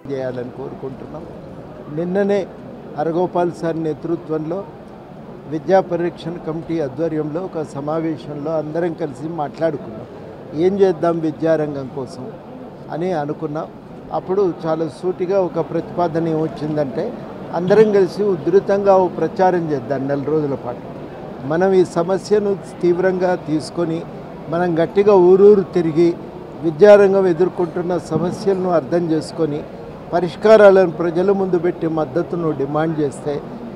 చేయాలని కోరుకుంటున్నాం. నిన్ననే హరగోపాల్ సార్ నేతృత్వంలో విద్యా పరీక్షణ కమిటీ ఆధ్వర్యంలో ఒక సమావేశంలో అందరం కలిసి మాట్లాడుకున్నాం. ఏం చేద్దాం విద్యారంగం కోసం అని అనుకున్నాం. అప్పుడు చాలా సూటిగా ఒక ప్రతిపాదన ఏమొచ్చిందంటే, అందరం కలిసి ఉధృతంగా ఓ ప్రచారం చేద్దాం 4 రోజుల పాటు. మనం ఈ సమస్యను తీవ్రంగా తీసుకొని మనం గట్టిగా ఊరూరు తిరిగి విద్యారంగం ఎదుర్కొంటున్న సమస్యలను అర్థం చేసుకొని పరిష్కారాలను ప్రజల ముందు పెట్టి మద్దతును డిమాండ్ చేస్తే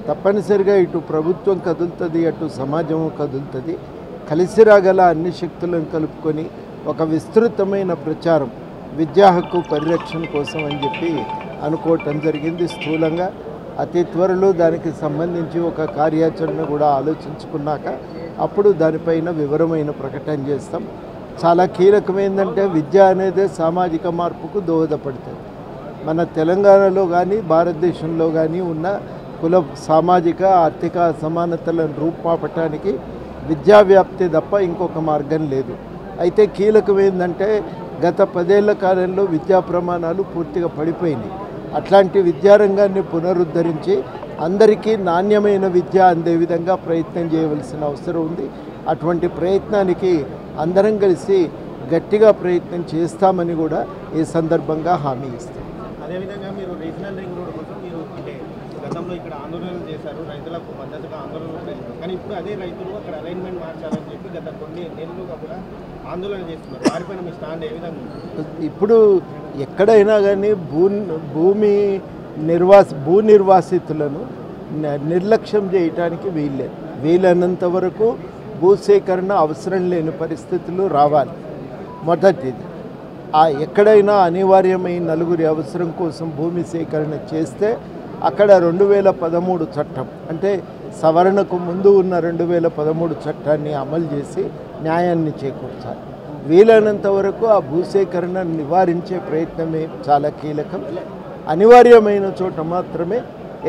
తప్పనిసరిగా ఇటు ప్రభుత్వం కదులుతుంది, అటు సమాజం కదులుతుంది. కలిసి రాగల అన్ని శక్తులను కలుపుకొని ఒక విస్తృతమైన ప్రచారం విద్యా హక్కు పరిరక్షణ కోసం అని చెప్పి అనుకోవటం జరిగింది. స్థూలంగా అతి త్వరలో దానికి సంబంధించి ఒక కార్యాచరణ కూడా ఆలోచించుకున్నాక అప్పుడు దానిపైన వివరమైన ప్రకటన చేస్తాం. చాలా కీలకమైందంటే విద్య అనేది సామాజిక మార్పుకు దోహదపడుతుంది. మన తెలంగాణలో కానీ భారతదేశంలో కానీ ఉన్న కుల సామాజిక ఆర్థిక అసమానతలను రూపుమాపటానికి విద్యా వ్యాప్తి తప్ప ఇంకొక మార్గం లేదు. అయితే కీలకమైందంటే గత 10 ఏళ్ల కాలంలో విద్యా ప్రమాణాలు పూర్తిగా పడిపోయినాయి. అట్లాంటి విద్యారంగాన్ని పునరుద్ధరించి అందరికీ నాణ్యమైన విద్య అందే విధంగా ప్రయత్నం చేయవలసిన అవసరం ఉంది. అటువంటి ప్రయత్నానికి అందరం కలిసి గట్టిగా ప్రయత్నం చేస్తామని కూడా ఈ సందర్భంగా హామీ ఇస్తాం. అదేవిధంగా మీరు రీజనల్ రింగ్ రోడ్ కోసం మీరు అంటే గతంలో ఇక్కడ ఆందోళనలు చేశారు, రైతులకు మద్దతుగా ఆందోళనలు చేశారు. కానీ ఇప్పుడు అదే రైతులు అక్కడ అలైన్మెంట్ మార్చాలని చెప్పి గత కొన్ని నెలలుగా కూడా ఆందోళన చేస్తున్నారు. వారిపైన మీ స్టాండ్ ఏ విధంగా? ఇప్పుడు ఎక్కడైనా కానీ భూ నిర్వాసితులను నిర్లక్ష్యం చేయటానికి వీల్లేదు. వీలైనంత వరకు భూసేకరణ అవసరం లేని పరిస్థితులు రావాలి. మొదటిది ఎక్కడైనా అనివార్యమైన నలుగురి అవసరం కోసం భూమి సేకరణ చేస్తే అక్కడ 2013 చట్టం అంటే సవరణకు ముందు ఉన్న 2013 చట్టాన్ని అమలు చేసి న్యాయాన్ని చేకూర్చాలి. వీలైనంత వరకు ఆ భూసేకరణ నివారించే ప్రయత్నమే చాలా కీలకం. అనివార్యమైన చోట మాత్రమే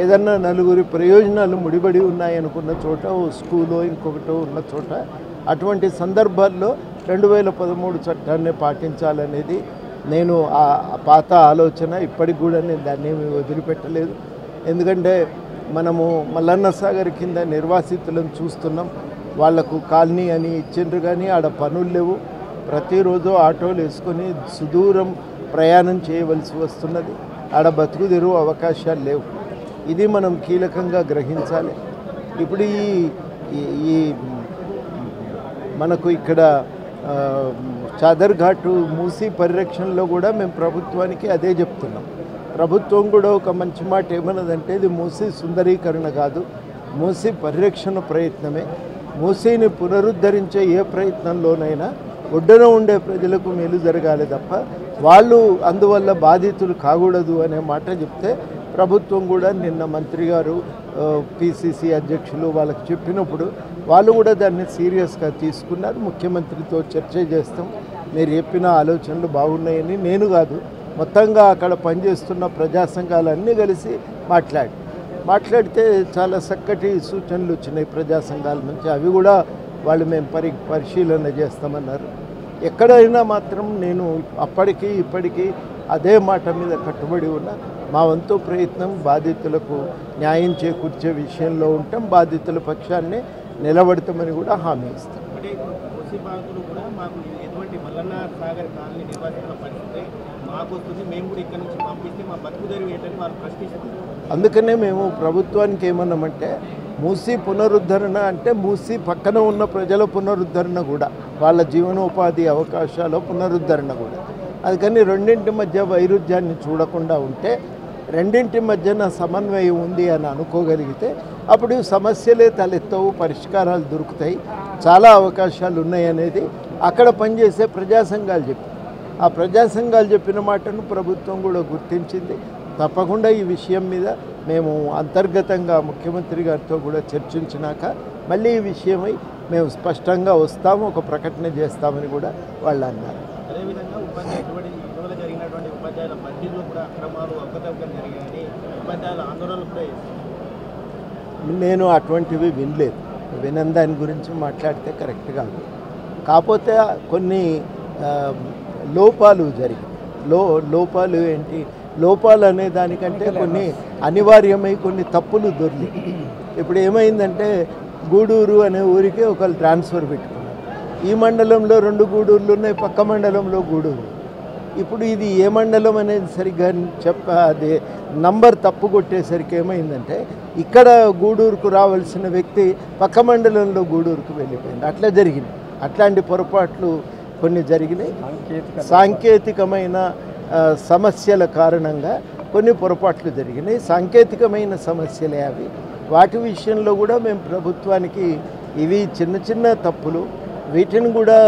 ఏదన్నా నలుగురి ప్రయోజనాలు ముడిపడి ఉన్నాయనుకున్న చోట ఓ స్కూలో ఇంకొకటో ఉన్న చోట అటువంటి సందర్భాల్లో 2013 చట్టాన్ని పాటించాలనేది నేను ఆ పాత ఆలోచన. ఇప్పటికి కూడా నేను దాన్ని ఏమీ వదిలిపెట్టలేదు. ఎందుకంటే మనము మల్లన్న సాగర్ కింద నిర్వాసితులను చూస్తున్నాం. వాళ్లకు కాలనీ అని ఇచ్చిండ్రు కానీ ఆడ పనులు లేవు. ప్రతిరోజు ఆటోలు వేసుకొని సుదూరం ప్రయాణం చేయవలసి వస్తున్నది. ఆడ బతుకు తెరువు అవకాశాలు లేవు. ఇది మనం కీలకంగా గ్రహించాలి. ఇప్పుడు ఈ మనకు ఇక్కడ చాదర్ ఘాటు మూసీ పరిరక్షణలో కూడా మేము ప్రభుత్వానికి అదే చెప్తున్నాం. ప్రభుత్వం కూడా ఒక మంచి మాట ఏమన్నదంటే ఇది మూసీ సుందరీకరణ కాదు, మూసీ పరిరక్షణ ప్రయత్నమే. మూసీని పునరుద్ధరించే ఏ ప్రయత్నంలోనైనా ఒడ్డున ఉండే ప్రజలకు మేలు జరగాలి తప్ప వాళ్ళు అందువల్ల బాధితులు కాకూడదు అనే మాట చెప్తే ప్రభుత్వం కూడా నిన్న మంత్రి గారు పిసిసి అధ్యక్షులు వాళ్ళకి చెప్పినప్పుడు వాళ్ళు కూడా దాన్ని సీరియస్గా తీసుకున్నారు. ముఖ్యమంత్రితో చర్చ చేస్తాం. మీరు చెప్పిన ఆలోచనలు బాగున్నాయని నేను కాదు, మొత్తంగా అక్కడ పనిచేస్తున్న ప్రజా సంఘాలన్నీ కలిసి మాట్లాడితే చాలా చక్కటి సూచనలు వచ్చినాయి ప్రజా సంఘాల నుంచి. అవి కూడా వాళ్ళు మేము పరిశీలన చేస్తామన్నారు. ఎక్కడైనా మాత్రం నేను అప్పటికి ఇప్పటికీ అదే మాట మీద కట్టుబడి ఉన్న మా వంతు ప్రయత్నం బాధితులకు న్యాయం చేకూర్చే విషయంలో ఉంటాం. బాధితుల పక్షాన్ని నిలబడతామని కూడా హామీ ఇస్తాం. అంటే మూసీ బాధితులు కూడా మాకు ఎటువంటి మల్లన్న సాగర్ కాలనీ నిర్వాసితుల పరిస్థితి మాకు వస్తుంది, మేము కూడా ఇక్కడ నుంచి పంపిస్తే మా బతుకుదేరు ఏంటని వాళ్ళు ప్రశ్నిస్తారు. అందుకనే మేము ప్రభుత్వానికి ఏమన్నామంటే మూసీ పునరుద్ధరణ అంటే మూసీ పక్కన ఉన్న ప్రజల పునరుద్ధరణ కూడా, వాళ్ళ జీవనోపాధి అవకాశాల పునరుద్ధరణ కూడా. అందుకని రెండింటి మధ్య వైరుధ్యాన్ని చూడకుండా ఉంటే, రెండింటి మధ్యన సమన్వయం ఉంది అని అనుకోగలిగితే అప్పుడు సమస్యలే తలెత్తవు, పరిష్కారాలు దొరుకుతాయి, చాలా అవకాశాలు ఉన్నాయనేది అక్కడ పనిచేసే ప్రజా సంఘాలు చెప్పి ఆ ప్రజా సంఘాలు చెప్పిన మాటను ప్రభుత్వం కూడా గుర్తించింది. తప్పకుండా ఈ విషయం మీద మేము అంతర్గతంగా ముఖ్యమంత్రి గారితో కూడా చర్చించినాక మళ్ళీ ఈ విషయమై మేము స్పష్టంగా వస్తాము, ఒక ప్రకటన చేస్తామని కూడా వాళ్ళు అన్నారు. అదేవిధంగా ఇటీవల జరిగినటువంటి ఉపాధ్యాయుల బదిలీలో కూడా అక్రమాలు అవకతవకలు జరిగాయని ఉపాధ్యాయుల ఆందోళనలు కూడా నేను అటువంటివి వినలేదు. వినని దాని గురించి మాట్లాడితే కరెక్ట్ కాదు. కాకపోతే కొన్ని లోపాలు జరిగాయి. లోపాలు ఏంటి లోపాలు అనే దానికంటే కొన్ని అనివార్యమై కొన్ని తప్పులు దొరికి ఇప్పుడు ఏమైందంటే గూడూరు అనే ఊరికి ఒకళ్ళు ట్రాన్స్ఫర్ పెట్టుకున్నారు. ఈ మండలంలో 2 గూడూరులు ఉన్నాయి, పక్క మండలంలో గూడూరు. ఇప్పుడు ఇది ఏ మండలం అనేది సరిగ్గా అది నంబర్ తప్పు కొట్టేసరికి ఏమైందంటే ఇక్కడ గూడూరుకు రావాల్సిన వ్యక్తి పక్క మండలంలో గూడూరుకు వెళ్ళిపోయింది. అట్లా జరిగింది. అట్లాంటి పొరపాట్లు కొన్ని జరిగినాయి. సాంకేతికమైన సమస్యల కారణంగా కొన్ని పొరపాట్లు జరిగినాయి. సాంకేతికమైన సమస్యలే అవి. వాటి విషయంలో కూడా మేము ప్రభుత్వానికి ఇవి చిన్న చిన్న తప్పులు, వీటిని కూడా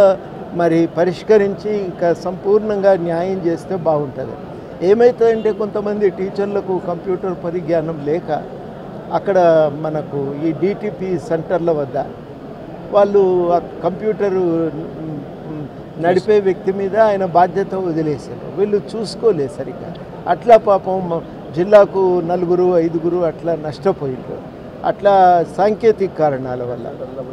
మరి పరిష్కరించి ఇంకా సంపూర్ణంగా న్యాయం చేస్తే బాగుంటుంది. ఏమవుతుందంటే కొంతమంది టీచర్లకు కంప్యూటర్ పరిజ్ఞానం లేక అక్కడ మనకు ఈ డిటిపి సెంటర్ల వద్ద వాళ్ళు ఆ కంప్యూటరు నడిపే వ్యక్తి మీద ఆయన బాధ్యత వదిలేశారు. వీళ్ళు చూసుకోలేదు సరిగ్గా. అట్లా పాపం జిల్లాకు 4, 5 అట్లా నష్టపోయారు. అట్లా సాంకేతిక కారణాల వల్ల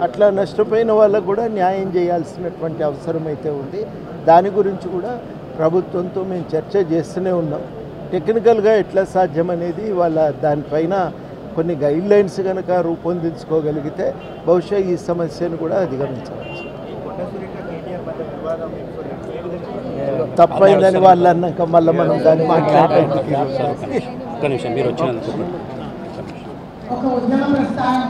అట్లా నష్టపోయిన వాళ్ళకు కూడా న్యాయం చేయాల్సినటువంటి అవసరం అయితే ఉంది. దాని గురించి కూడా ప్రభుత్వంతో మేము చర్చ చేస్తూనే ఉన్నాం. టెక్నికల్గా ఎట్లా సాధ్యం అనేది వాళ్ళ దానిపైన కొన్ని గైడ్లైన్స్ కనుక రూపొందించుకోగలిగితే బహుశా ఈ సమస్యను కూడా అధిగమించవచ్చు. తప్పైందని వాళ్ళు అన్నాక మళ్ళీ మనం దాన్ని మాట్లాడడానికి ఒక నిమిషం మీరు వచ్చినందుకు ఒక ఉద్యమ ప్రస్థానం